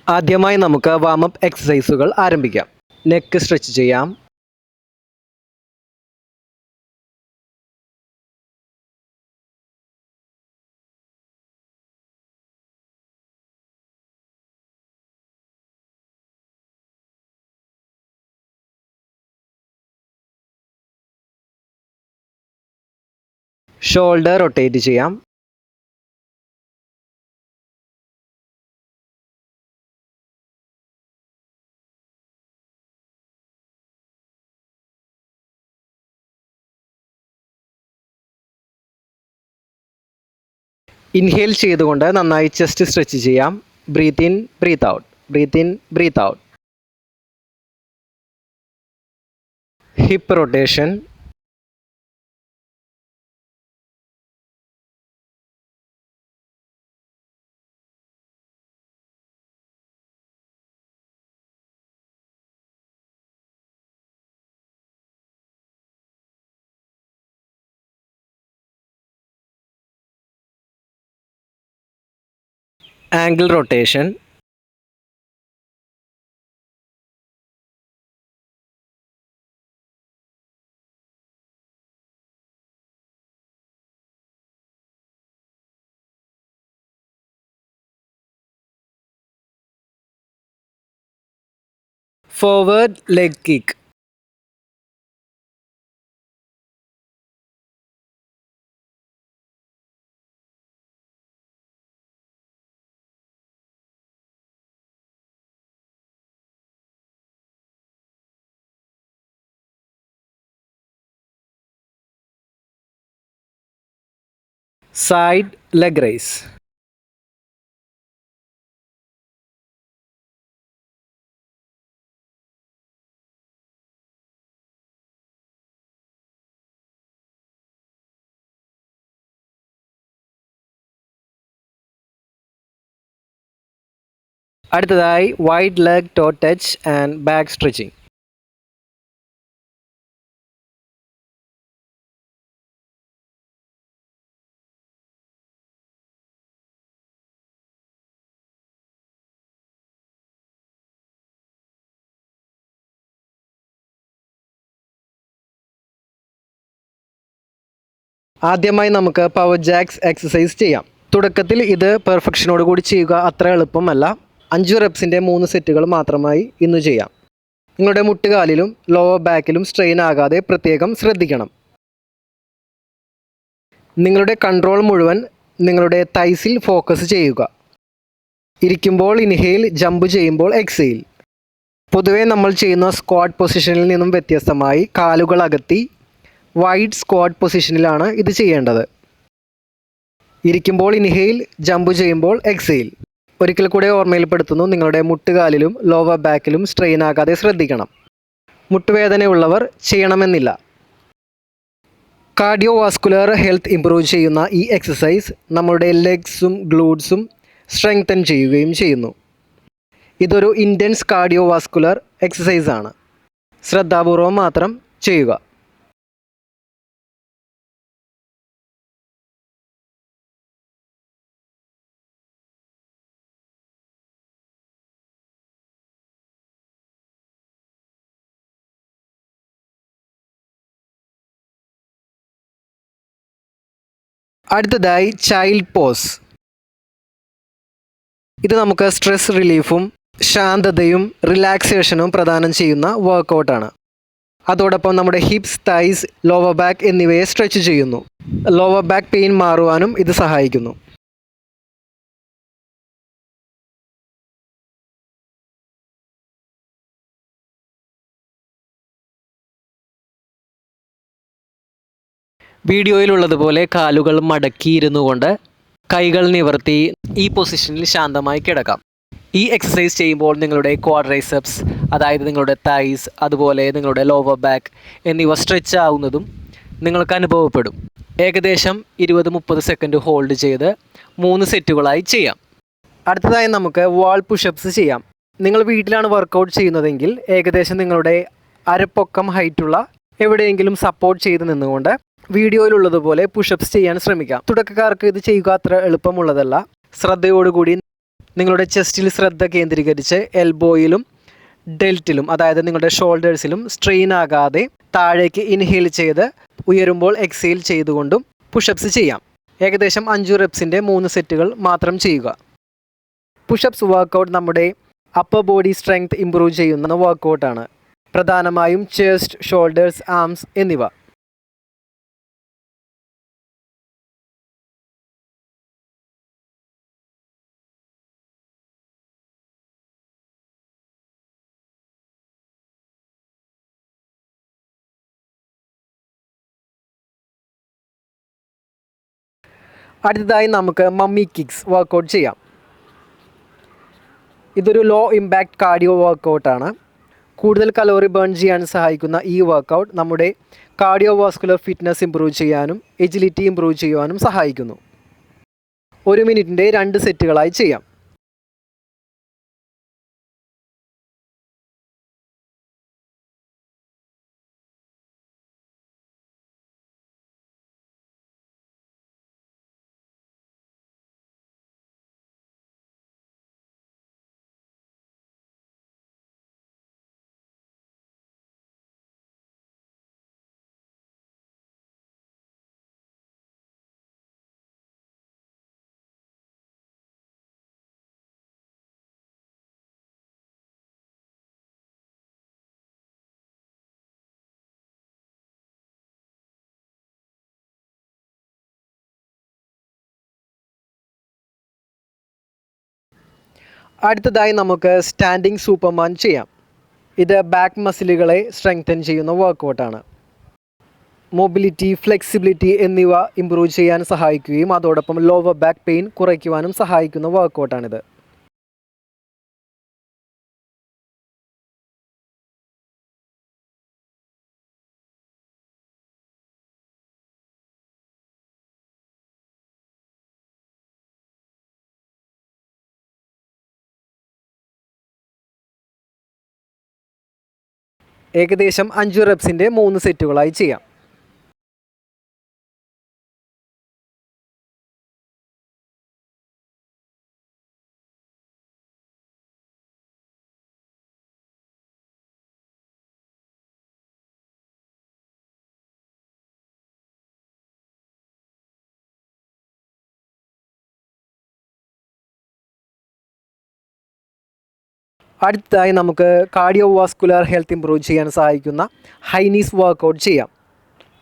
ആദ്യമായി നമുക്ക് വാമപ്പ് എക്സസൈസുകൾ ആരംഭിക്കാം. നെക്ക് സ്ട്രെച്ച് ചെയ്യാം. ഷോൾഡർ റൊട്ടേറ്റ് ചെയ്യാം. ഇൻഹേൽ ചെയ്തുകൊണ്ട് നന്നായി ചെസ്റ്റ് സ്ട്രെച്ച് ചെയ്യാം. Breathe in, breathe out, breathe in, breathe out. Hip rotation. Ankle rotation. Forward leg kick. Side leg raise. അടുത്തതായി wide leg toe touch and back stretching. ആദ്യമായി നമുക്ക് power jacks exercise ചെയ്യാം. തുടക്കത്തിൽ ഇത് പെർഫെക്ഷനോട് കൂടി ചെയ്യുക അത്ര എളുപ്പമല്ല. 5 റെപ്സിൻ്റെ 3 സെറ്റുകൾ മാത്രമായി ഇന്ന് ചെയ്യാം. നിങ്ങളുടെ മുട്ടുകാലിലും ലോവർ ബാക്കിലും സ്ട്രെയിൻ ആകാതെ പ്രത്യേകം ശ്രദ്ധിക്കണം. നിങ്ങളുടെ കൺട്രോൾ മുഴുവൻ നിങ്ങളുടെ തൈസിൽ ഫോക്കസ് ചെയ്യുക. ഇരിക്കുമ്പോൾ ഇൻഹെയിൽ, ജമ്പ് ചെയ്യുമ്പോൾ എക്സെയിൽ. പൊതുവേ നമ്മൾ ചെയ്യുന്ന സ്ക്വാഡ് പൊസിഷനിൽ നിന്നും വ്യത്യസ്തമായി കാലുകൾ അകത്തി വൈഡ് സ്ക്വാഡ് പൊസിഷനിലാണ് ഇത് ചെയ്യേണ്ടത്. ഇരിക്കുമ്പോൾ ഇൻഹെയിൽ, ജമ്പ് ചെയ്യുമ്പോൾ എക്സെയിൽ. ഒരിക്കൽ കൂടെ ഓർമ്മയിൽപ്പെടുത്തുന്നു, നിങ്ങളുടെ മുട്ടുകാലിലും ലോവർ ബാക്കിലും സ്ട്രെയിൻ ആകാതെ ശ്രദ്ധിക്കണം. മുട്ടുവേദനയുള്ളവർ ചെയ്യണമെന്നില്ല. കാർഡിയോ വാസ്കുലർ ഹെൽത്ത് ഇംപ്രൂവ് ചെയ്യുന്ന ഈ എക്സസൈസ് നമ്മുടെ ലെഗ്സും ഗ്ലൂട്ട്സും സ്ട്രെങ്തൻ ചെയ്യുകയും ചെയ്യുന്നു. ഇതൊരു ഇൻറ്റൻസ് കാർഡിയോ വാസ്കുലർ എക്സസൈസ് ആണ്. ശ്രദ്ധാപൂർവം മാത്രം ചെയ്യുക. അടുത്തതായി ചൈൽഡ് പോസ്. ഇത് നമുക്ക് സ്ട്രെസ് റിലീഫും ശാന്തതയും റിലാക്സേഷനും പ്രദാനം ചെയ്യുന്ന വർക്കൗട്ടാണ്. അതോടൊപ്പം നമ്മുടെ ഹിപ്സ്, തൈസ്, ലോവർ ബാക്ക് എന്നിവയെ സ്ട്രെച്ച് ചെയ്യുന്നു. ലോവർ ബാക്ക് പെയിൻ മാറുവാനും ഇത് സഹായിക്കുന്നു. വീഡിയോയിലുള്ളതുപോലെ കാലുകൾ മടക്കിയിരുന്നു കൊണ്ട് കൈകൾ നിവർത്തി ഈ പൊസിഷനിൽ ശാന്തമായി കിടക്കാം. ഈ എക്സസൈസ് ചെയ്യുമ്പോൾ നിങ്ങളുടെ ക്വാഡ്രൈസെപ്സ്, അതായത് നിങ്ങളുടെ തൈസ്, അതുപോലെ നിങ്ങളുടെ ലോവർ ബാക്ക് എന്നിവ സ്ട്രെച്ച് ആവുന്നതും നിങ്ങൾക്ക് അനുഭവപ്പെടും. ഏകദേശം 20-30 സെക്കൻഡ് ഹോൾഡ് ചെയ്ത് 3 സെറ്റുകളായി ചെയ്യാം. അടുത്തതായി നമുക്ക് വാൾ പുഷപ്സ് ചെയ്യാം. നിങ്ങൾ വീട്ടിലാണ് വർക്കൗട്ട് ചെയ്യുന്നതെങ്കിൽ ഏകദേശം നിങ്ങളുടെ അരപ്പൊക്കം ഹൈറ്റുള്ള എവിടെയെങ്കിലും സപ്പോർട്ട് ചെയ്ത് നിന്നുകൊണ്ട് വീഡിയോയിലുള്ളതുപോലെ പുഷപ്സ് ചെയ്യാൻ ശ്രമിക്കാം. തുടക്കക്കാർക്ക് ഇത് ചെയ്യുക അത്ര എളുപ്പമുള്ളതല്ല. ശ്രദ്ധയോടുകൂടി നിങ്ങളുടെ ചെസ്റ്റിൽ ശ്രദ്ധ കേന്ദ്രീകരിച്ച് എൽബോയിലും ഡെൽറ്റിലും അതായത് നിങ്ങളുടെ ഷോൾഡേഴ്സിലും സ്ട്രെയിൻ ആകാതെ താഴേക്ക് ഇൻഹെയിൽ ചെയ്ത് ഉയരുമ്പോൾ എക്സെയിൽ ചെയ്തുകൊണ്ടും പുഷപ്സ് ചെയ്യാം. ഏകദേശം 5 റെപ്സിൻ്റെ 3 സെറ്റുകൾ മാത്രം ചെയ്യുക. പുഷപ്സ് വർക്കൗട്ട് നമ്മുടെ അപ്പർ ബോഡി സ്ട്രെങ്ത് ഇംപ്രൂവ് ചെയ്യുന്ന വർക്കൗട്ടാണ്. പ്രധാനമായും ചെസ്റ്റ്, ഷോൾഡേഴ്സ്, ആംസ് എന്നിവ. അടുത്തതായി നമുക്ക് മമ്മി കിക്സ് വർക്കൗട്ട് ചെയ്യാം. ഇതൊരു ലോ ഇമ്പാക്റ്റ് കാർഡിയോ വർക്കൗട്ടാണ്. കൂടുതൽ കലോറി ബേൺ ചെയ്യാൻ സഹായിക്കുന്ന ഈ വർക്കൗട്ട് നമ്മുടെ കാർഡിയോ വാസ്കുലർ ഫിറ്റ്നസ് ഇംപ്രൂവ് ചെയ്യാനും എജിലിറ്റി ഇംപ്രൂവ് ചെയ്യുവാനും സഹായിക്കുന്നു. 1 മിനിറ്റിൻ്റെ 2 സെറ്റുകളായി ചെയ്യാം. അടുത്തതായി നമുക്ക് സ്റ്റാൻഡിംഗ് സൂപ്പർമാൻ ചെയ്യാം. ഇത് ബാക്ക് മസിലുകളെ സ്ട്രെങ്തൻ ചെയ്യുന്ന വർക്കൗട്ടാണ്. മൊബിലിറ്റി, ഫ്ലെക്സിബിലിറ്റി എന്നിവ ഇംപ്രൂവ് ചെയ്യാൻ സഹായിക്കുകയും അതോടൊപ്പം ലോവർ ബാക്ക് പെയിൻ കുറയ്ക്കുവാനും സഹായിക്കുന്ന വർക്കൗട്ടാണിത്. ഏകദേശം 5 റെപ്സിൻ്റെ 3 സെറ്റുകളായി ചെയ്യാം. അടുത്തതായി നമുക്ക് കാർഡിയോ വാസ്കുലർ ഹെൽത്ത് ഇംപ്രൂവ് ചെയ്യാൻ സഹായിക്കുന്ന ഹൈ നീസ് വർക്കൗട്ട് ചെയ്യാം.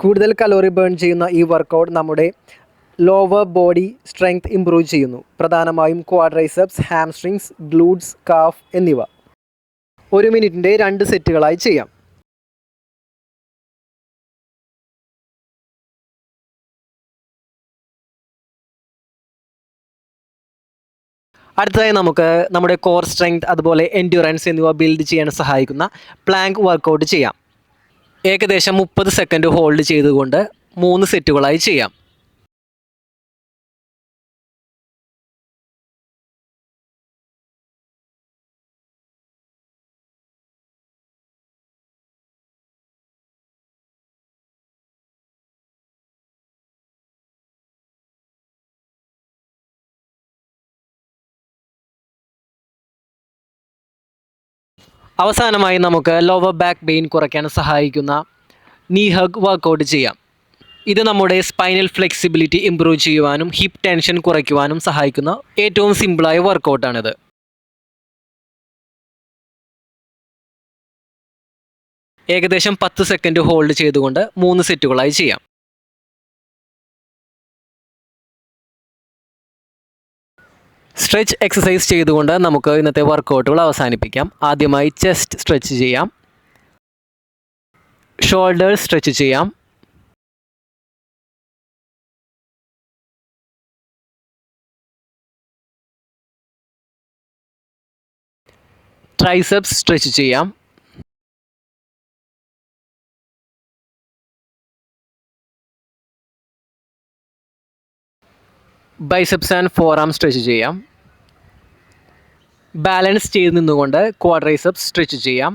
കൂടുതൽ കലോറി ബേൺ ചെയ്യുന്ന ഈ വർക്കൗട്ട് നമ്മുടെ ലോവർ ബോഡി സ്ട്രെങ്ത് ഇംപ്രൂവ് ചെയ്യുന്നു. പ്രധാനമായും ക്വാഡ്രൈസെപ്സ്, ഹാംസ്ട്രിങ്സ്, ഗ്ലൂട്സ്, കാഫ് എന്നിവ. 1 മിനിറ്റിൻ്റെ 2 സെറ്റുകളായി ചെയ്യാം. അടുത്തതായി നമുക്ക് നമ്മുടെ കോർ സ്ട്രെങ്ത് അതുപോലെ എൻഡ്യൂറൻസ് എന്നിവ ബിൽഡ് ചെയ്യാൻ സഹായിക്കുന്ന പ്ലാങ്ക് വർക്കൗട്ട് ചെയ്യാം. ഏകദേശം 30 സെക്കൻഡ് ഹോൾഡ് ചെയ്തുകൊണ്ട് 3 സെറ്റുകളായി ചെയ്യാം. അവസാനമായി നമുക്ക് ലോവർ ബാക്ക് പെയിൻ കുറയ്ക്കാൻ സഹായിക്കുന്ന നീ ഹഗ് വർക്കൗട്ട് ചെയ്യാം. ഇത് നമ്മുടെ സ്പൈനൽ ഫ്ലെക്സിബിലിറ്റി ഇംപ്രൂവ് ചെയ്യുവാനും ഹിപ്പ് ടെൻഷൻ കുറയ്ക്കുവാനും സഹായിക്കുന്ന ഏറ്റവും സിമ്പിളായ വർക്കൗട്ടാണിത്. ഏകദേശം 10 സെക്കൻഡ് ഹോൾഡ് ചെയ്തുകൊണ്ട് 3 സെറ്റുകളായി ചെയ്യാം. സ്ട്രെച്ച് എക്സസൈസ് ചെയ്തുകൊണ്ട് നമുക്ക് ഇന്നത്തെ വർക്കൗട്ടുകൾ അവസാനിപ്പിക്കാം. ആദ്യമായി ചെസ്റ്റ് സ്ട്രെച്ച് ചെയ്യാം, ഷോൾഡർ സ്ട്രെച്ച് ചെയ്യാം, ട്രൈസെപ്സ് സ്ട്രെച്ച് ചെയ്യാം, ബൈസെപ്സ് ആൻഡ് ഫോർആം സ്ട്രെച്ച് ചെയ്യാം, ബാലൻസ് ചെയ്ത് നിന്നുകൊണ്ട് ക്വാഡ്രൈസെപ്സ് സ്ട്രെച്ച് ചെയ്യാം,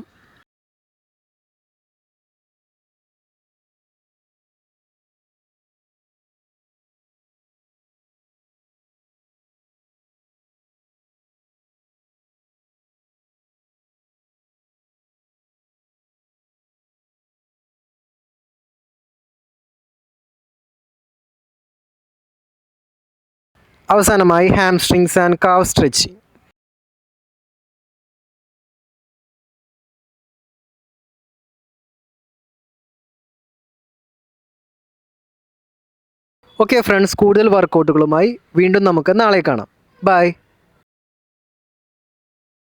അവസാനമായി hamstrings and Kavu stretching. Okay friends, കൂടുതൽ വർക്കൗട്ടുകളുമായി വീണ്ടും നമുക്ക് നാളെ കാണാം. ബൈ.